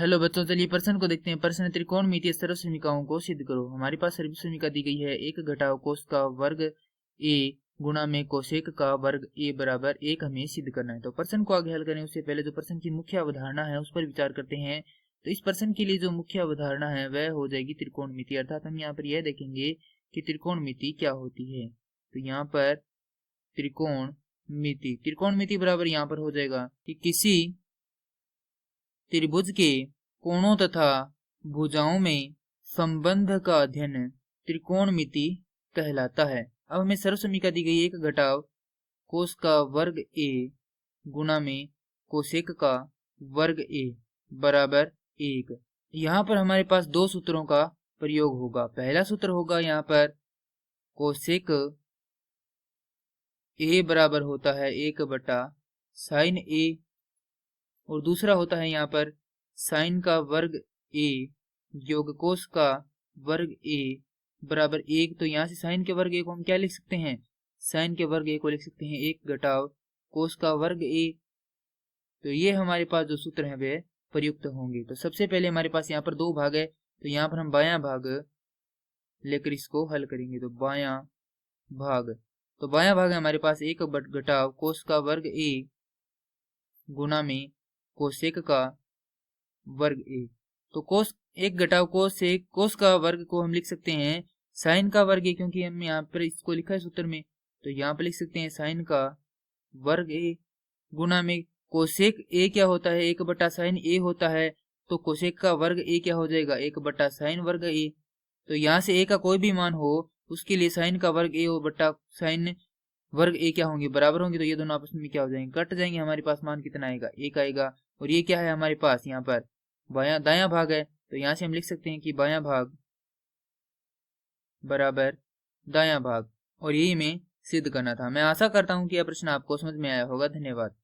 Hello बच्चों, चलिए प्रश्न को देखते हैं। प्रश्न त्रिकोणमितीय सर्वसमीकरणों को सिद्ध करो। हमारे पास सर्वसमीकरण दी गई है, एक घटाव कोस का वर्ग ए गुणा में कोसेक का वर्ग ए बराबर एक, हमें सिद्ध करना है। तो प्रश्न को आगे हल करें उससे पहले जो प्रश्न की मुख्य अवधारणा है उस पर विचार करते हैं। तो इस प्रश्न के लिए जो मुख्य अवधारणा है वह हो जाएगी त्रिकोणमिति, अर्थात हम यहाँ पर यह देखेंगे कि त्रिकोणमिति क्या होती है। तो यहाँ पर त्रिकोणमिति बराबर यहाँ पर हो जाएगा कि किसी त्रिभुज के कोणों तथा भुजाओं में संबंध का अध्ययन त्रिकोणमिति कहलाता है। अब हमें सर्वसमीकरण दी गई, एक घटाव कोस का वर्ग ए गुणा में कोसेक का वर्ग ए बराबर एक। यहाँ पर हमारे पास दो सूत्रों का प्रयोग होगा। पहला सूत्र होगा यहाँ पर कोसेक ए बराबर होता है 1/sin ए, और दूसरा होता है यहाँ पर साइन का वर्ग ए योग कोस का वर्ग ए बराबर एक। तो यहाँ से साइन के वर्ग ए को हम क्या लिख सकते हैं, साइन के वर्ग ए को लिख सकते हैं 1 घटाव कोस का वर्ग ए। तो ये हमारे पास जो सूत्र है वे प्रयुक्त होंगे। तो सबसे पहले हमारे पास यहाँ पर दो भाग है, तो यहाँ पर हम बायां भाग लेकर इसको हल करेंगे। तो बायां भाग है हमारे पास 1 घटाव कोस का वर्ग ए गुणा में कोसेक का वर्ग ए। तो कोस 1 घटाव कोस का वर्ग को हम लिख सकते हैं साइन का वर्ग ए, क्योंकि हम यहाँ पर इसको लिखा है सूत्र में। तो यहाँ पर लिख सकते हैं साइन का वर्ग ए गुणा में कोसेक ए क्या होता है, 1/sin ए होता है। तो कोसेक का वर्ग ए क्या हो जाएगा, 1/sin वर्ग ए। तो यहाँ से ए का कोई भी मान हो उसके लिए साइन का वर्ग ए और बट्टा साइन वर्ग ए क्या होंगे, बराबर होंगे। तो ये दोनों आपस में क्या हो जाएंगे, कट जाएंगे। हमारे पास मान कितना आएगा, एक आएगा। और ये क्या है हमारे पास यहाँ पर दायां भाग है। तो यहाँ से हम लिख सकते हैं कि बायां भाग बराबर दायां भाग, और यही हमें सिद्ध करना था। मैं आशा करता हूँ कि यह प्रश्न आपको समझ में आया होगा। धन्यवाद।